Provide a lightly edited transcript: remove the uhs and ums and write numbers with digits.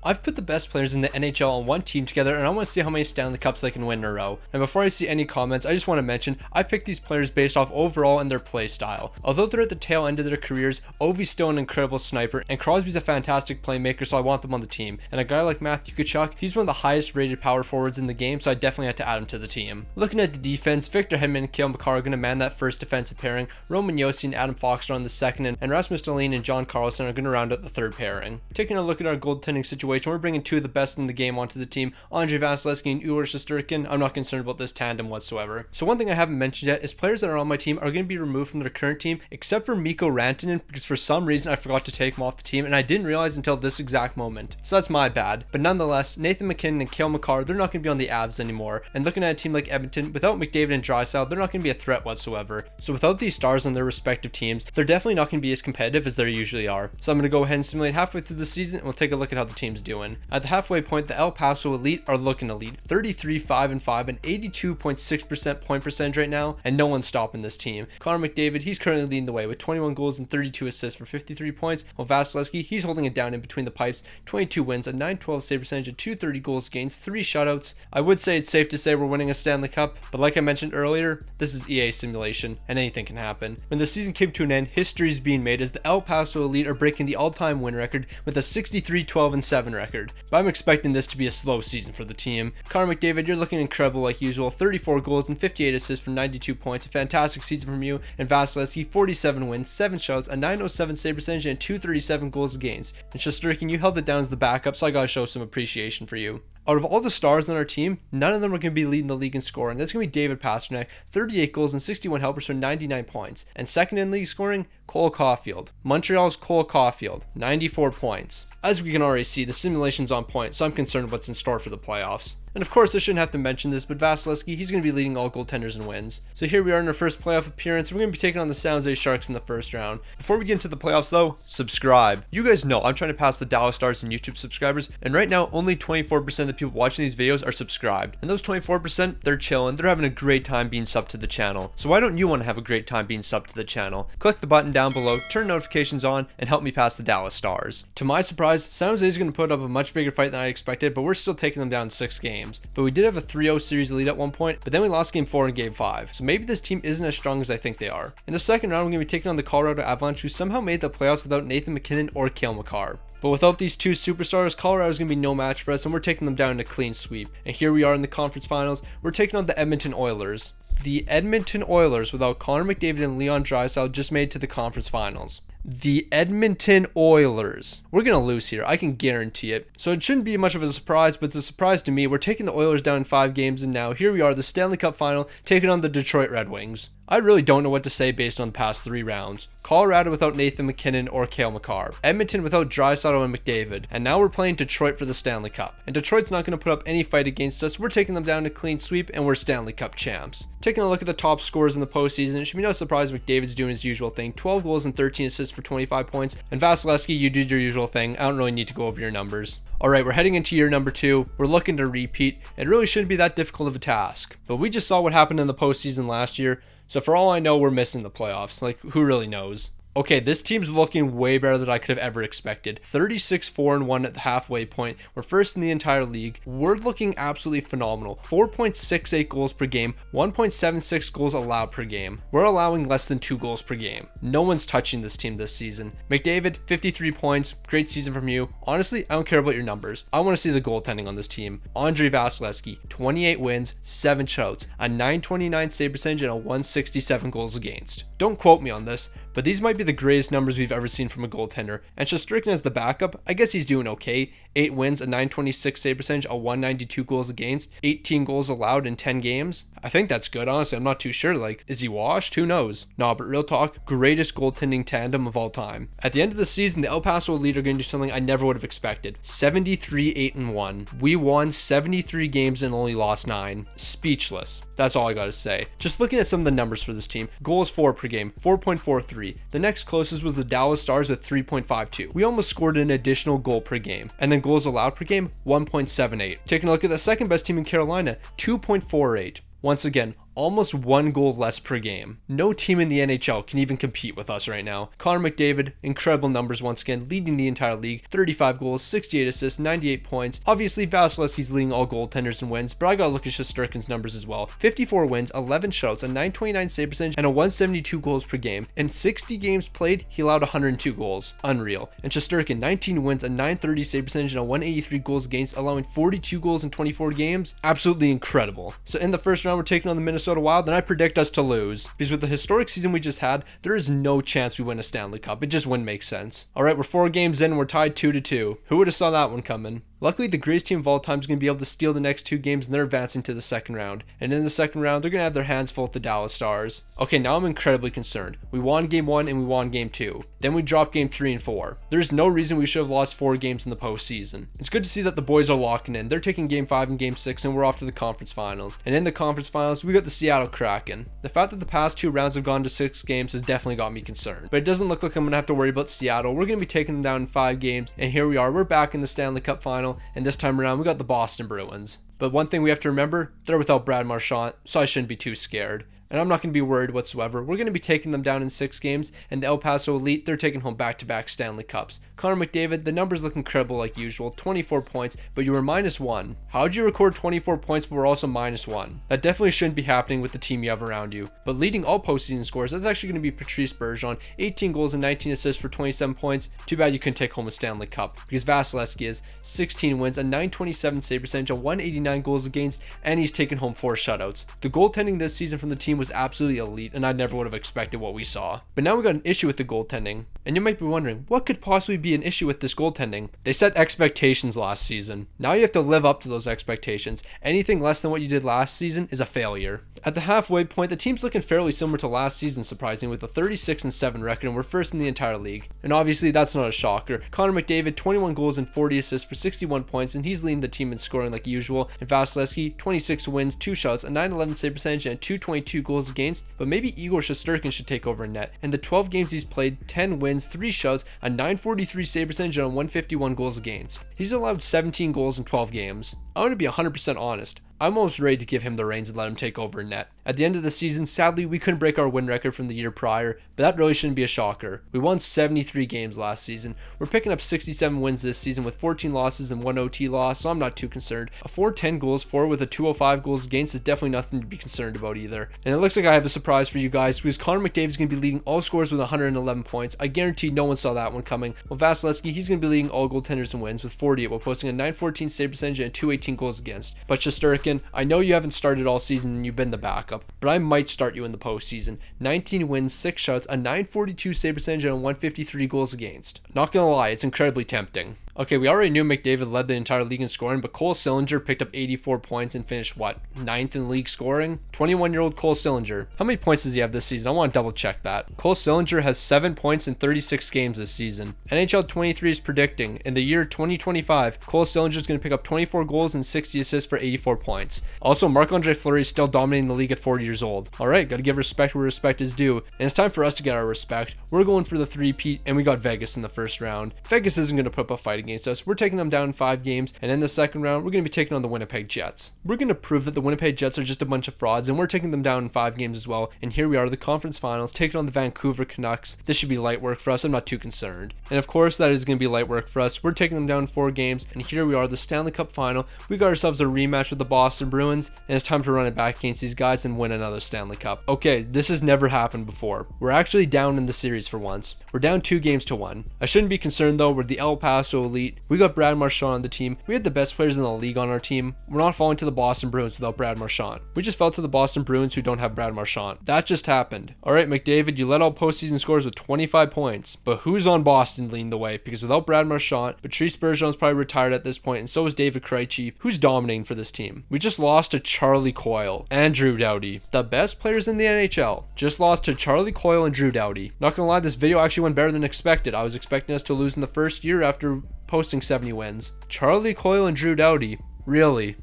I've put the best players in the NHL on one team together, and I want to see how many Stanley Cups they can win in a row. And before I see any comments, I just want to mention I picked these players based off overall and their play style. Although they're at the tail end of their careers, Ovi's still an incredible sniper, and Crosby's a fantastic playmaker, so I want them on the team. And a guy like Matthew Tkachuk, he's one of the highest rated power forwards in the game, so I definitely had to add him to the team. Looking at the defense, Victor Hedman and Cale Makar are going to man that first defensive pairing. Roman Josi and Adam Fox are on the second, and Rasmus Dahlin and John Carlson are going to round out the third pairing. Taking a look at our goaltending situation, we're bringing two of the best in the game onto the team, Andrei Vasilevskiy and Igor Shesterkin. I'm not concerned about this tandem whatsoever. So one thing I haven't mentioned yet is players that are on my team are going to be removed from their current team, except for Mikko Rantanen, because for some reason I forgot to take him off the team, and I didn't realize until this exact moment. So that's my bad. But nonetheless, Nathan MacKinnon and Cale Makar, they're not going to be on the Avs anymore. And looking at a team like Edmonton, without McDavid and Draisaitl, they're not going to be a threat whatsoever. So without these stars on their respective teams, they're definitely not going to be as competitive as they usually are. So I'm going to go ahead and simulate halfway through the season, and we'll take a look at how the team's doing. At the halfway point, the El Paso Elite are looking elite. 33-5-5 and 82.6% point percentage right now, and no one's stopping this team. Connor McDavid, he's currently leading the way with 21 goals and 32 assists for 53 points, while Vasilevskiy, he's holding it down in between the pipes. 22 wins, a 912 save percentage, and 230 goals against, 3 shutouts. I would say it's safe to say we're winning a Stanley Cup, but like I mentioned earlier, this is EA simulation, and anything can happen. When the season came to an end, history is being made as the El Paso Elite are breaking the all-time win record with a 63-12-7 record. But I'm expecting this to be a slow season for the team. Connor McDavid, you're looking incredible like usual. 34 goals and 58 assists for 92 points. A fantastic season from you. And Vasilevskiy, 47 wins, 7 shots, a 907 save percentage, and 237 goals against. And Shesterkin, you held it down as the backup, so I gotta show some appreciation for you. Out of all the stars on our team, none of them are going to be leading the league in scoring. That's going to be David Pastrnak, 38 goals and 61 helpers for 99 points. And second in league scoring, Cole Caulfield. Montreal's Cole Caulfield, 94 points. As we can already see, the simulation's on point, so I'm concerned with what's in store for the playoffs. And of course, I shouldn't have to mention this, but Vasilevskiy, he's going to be leading all goaltenders in wins. So here we are in our first playoff appearance. We're going to be taking on the San Jose Sharks in the first round. Before we get into the playoffs though, subscribe. You guys know I'm trying to pass the Dallas Stars in YouTube subscribers, and right now only 24% of the people watching these videos are subscribed. And those 24%, they're chilling, they're having a great time being subbed to the channel. So why don't you want to have a great time being subbed to the channel? Click the button down below, turn notifications on, and help me pass the Dallas Stars. To my surprise, San Jose is going to put up a much bigger fight than I expected, but we're still taking them down in 6 games. But we did have a 3-0 series lead at one point, but then we lost game 4 and game 5. So maybe this team isn't as strong as I think they are. In the second round, we're going to be taking on the Colorado Avalanche, who somehow made the playoffs without Nathan MacKinnon or Cale Makar. But without these two superstars, Colorado is going to be no match for us, and we're taking them down in a clean sweep. And here we are in the conference finals. We're taking on the Edmonton Oilers. The Edmonton Oilers, without Connor McDavid and Leon Draisaitl, just made it to the conference finals. The Edmonton Oilers. We're going to lose here. I can guarantee it. So it shouldn't be much of a surprise, but it's a surprise to me. We're taking the Oilers down in 5 games, and now here we are, the Stanley Cup final, taking on the Detroit Red Wings. I really don't know what to say based on the past 3 rounds. Colorado without Nathan MacKinnon or Cale Makar. Edmonton without Draisaitl and McDavid. And now we're playing Detroit for the Stanley Cup. And Detroit's not going to put up any fight against us. We're taking them down to clean sweep, and we're Stanley Cup champs. Taking a look at the top scorers in the postseason, it should be no surprise McDavid's doing his usual thing. 12 goals and 13 assists for 25 points. And Vasilevskiy, you did your usual thing. I don't really need to go over your numbers. Alright, we're heading into year number 2. We're looking to repeat. It really shouldn't be that difficult of a task. But we just saw what happened in the postseason last year. So for all I know, we're missing the playoffs. Like, who really knows? Okay, this team's looking way better than I could have ever expected. 36-4-1 at the halfway point. We're first in the entire league. We're looking absolutely phenomenal. 4.68 goals per game, 1.76 goals allowed per game. We're allowing less than 2 goals per game. No one's touching this team this season. McDavid, 53 points. Great season from you. Honestly, I don't care about your numbers. I want to see the goaltending on this team. Andrei Vasilevskiy, 28 wins, 7 shutouts, a 929 save percentage, and a 167 goals against. Don't quote me on this, but these might be the greatest numbers we've ever seen from a goaltender. And Shesterkin as the backup, I guess he's doing okay. 8 wins, a 926 save percentage, a 192 goals against, 18 goals allowed in 10 games. I think that's good, honestly. I'm not too sure. Like, is he washed? Who knows? Nah, but real talk, greatest goaltending tandem of all time. At the end of the season, the El Paso Elite are going to do something I never would have expected. 73-8-1. We won 73 games and only lost 9. Speechless. That's all I gotta say. Just looking at some of the numbers for this team, goals for per game, 4.43. The next closest was the Dallas Stars with 3.52. We almost scored an additional goal per game. And then goals allowed per game, 1.78. Taking a look at the second best team in Carolina, 2.48. Once again, almost 1 goal less per game. No team in the NHL can even compete with us right now. Connor McDavid, incredible numbers once again, leading the entire league, 35 goals, 68 assists, 98 points. Obviously, Vasilevsky's leading all goaltenders in wins, but I gotta look at Shesterkin's numbers as well. 54 wins, 11 shutouts, a 929 save percentage, and a 172 goals per game. In 60 games played, he allowed 102 goals. Unreal. And Shesterkin, 19 wins, a 930 save percentage, and a 183 goals against, allowing 42 goals in 24 games. Absolutely incredible. So in the first round, we're taking on the Minnesota Wild, and I predict us to lose. Because with the historic season we just had, there is no chance we win a Stanley Cup. It just wouldn't make sense. Alright, we're 4 games in, and we're tied 2-2. Who would have saw that one coming? Luckily, the greatest team of all time is going to be able to steal the next 2 games, and they're advancing to the second round. And in the second round, they're going to have their hands full with the Dallas Stars. Okay, now I'm incredibly concerned. We won game 1 and we won game 2. Then we dropped game 3 and 4. There's no reason we should have lost 4 games in the postseason. It's good to see that the boys are locking in. They're taking game 5 and game 6, and we're off to the conference finals. And in the conference finals, we got the Seattle Kraken. The fact that the past 2 rounds have gone to 6 games has definitely got me concerned. But it doesn't look like I'm going to have to worry about Seattle. We're going to be taking them down in 5 games, and here we are. We're back in the Stanley Cup final, and this time around, we got the Boston Bruins. But one thing we have to remember, they're without Brad Marchand, so I shouldn't be too scared. And I'm not going to be worried whatsoever. We're going to be taking them down in 6 games, and the El Paso Elite, they're taking home back-to-back Stanley Cups. Connor McDavid, the numbers look incredible like usual, 24 points, but you were -1. How'd you record 24 points but we're also -1? That definitely shouldn't be happening with the team you have around you. But leading all postseason scores, that's actually going to be Patrice Bergeron, 18 goals and 19 assists for 27 points. Too bad you couldn't take home a Stanley Cup, because Vasilevsky is 16 wins, a 927 save percentage, a 189 goals against, and he's taken home 4 shutouts. The goaltending this season from the team was absolutely elite, and I never would have expected what we saw. But now we got an issue with the goaltending, and you might be wondering, what could possibly be an issue with this goaltending? They set expectations last season. Now you have to live up to those expectations. Anything less than what you did last season is a failure. At the halfway point, the team's looking fairly similar to last season, surprisingly, with a 36-7 record, and we're first in the entire league. And obviously, that's not a shocker. Connor McDavid, 21 goals and 40 assists for 61 points, and he's leading the team in scoring like usual. And Vasilevsky, 26 wins, 2 shots, a 911 save percentage, and 222 goals against. But maybe Igor Shesterkin should take over in net. In the 12 games he's played, 10 wins, 3 shots, a 943 save percentage, and 151 goals against. He's allowed 17 goals in 12 games. I want to be 100% honest. I'm almost ready to give him the reins and let him take over in net. At the end of the season, sadly, we couldn't break our win record from the year prior, but that really shouldn't be a shocker. We won 73 games last season. We're picking up 67 wins this season with 14 losses and 1 OT loss, so I'm not too concerned. A 410 goals for with a 205 goals against is definitely nothing to be concerned about either. And it looks like I have a surprise for you guys, because Connor McDavid is going to be leading all scorers with 111 points. I guarantee no one saw that one coming. Well, Vasilevsky, he's going to be leading all goaltenders and wins with 48 while posting a 914 save percentage and 218 goals against. But Shesterkin, I know you haven't started all season and you've been the backup, but I might start you in the postseason. 19 wins, 6 shots, a 942 save percentage, and a 153 goals against. Not gonna lie, it's incredibly tempting. Okay, we already knew McDavid led the entire league in scoring, but Cole Sillinger picked up 84 points and finished, 9th in the league scoring? 21-year-old Cole Sillinger. How many points does he have this season? I want to double check that. Cole Sillinger has 7 points in 36 games this season. NHL 23 is predicting, in the year 2025, Cole Sillinger is going to pick up 24 goals and 60 assists for 84 points. Also, Marc-Andre Fleury is still dominating the league at 40 years old. Alright, gotta give respect where respect is due, and it's time for us to get our respect. We're going for the 3-peat, and we got Vegas in the first round. Vegas isn't going to put up a fight against us. We're taking them down in 5 games, and in the second round, we're going to be taking on the Winnipeg Jets. We're going to prove that the Winnipeg Jets are just a bunch of frauds, and we're taking them down in 5 games as well. And here we are, the conference finals, taking on the Vancouver Canucks. This should be light work for us. I'm not too concerned. And of course, that is going to be light work for us. We're taking them down in 4 games, and here we are, the Stanley Cup final. We got ourselves a rematch with the Boston Bruins, and it's time to run it back against these guys and win another Stanley Cup. Okay, this has never happened before. We're actually down in the series for once. We're down 2 games to 1. I shouldn't be concerned though. We're the El Paso Elite. We got Brad Marchand on the team. We had the best players in the league on our team. We're not falling to the Boston Bruins without Brad Marchand. We just fell to the Boston Bruins who don't have Brad Marchand. That just happened. Alright, McDavid, you led all postseason scores with 25 points. But who's on Boston leading the way? Because without Brad Marchand, Patrice Bergeron's probably retired at this point, and so is David Krejci. Who's dominating for this team? We just lost to Charlie Coyle and Drew Doughty, the best players in the NHL. Just lost to Charlie Coyle and Drew Doughty. Not gonna lie, this video actually went better than expected. I was expecting us to lose in the first year after posting 70 wins. Charlie Coyle and Drew Doughty. Really?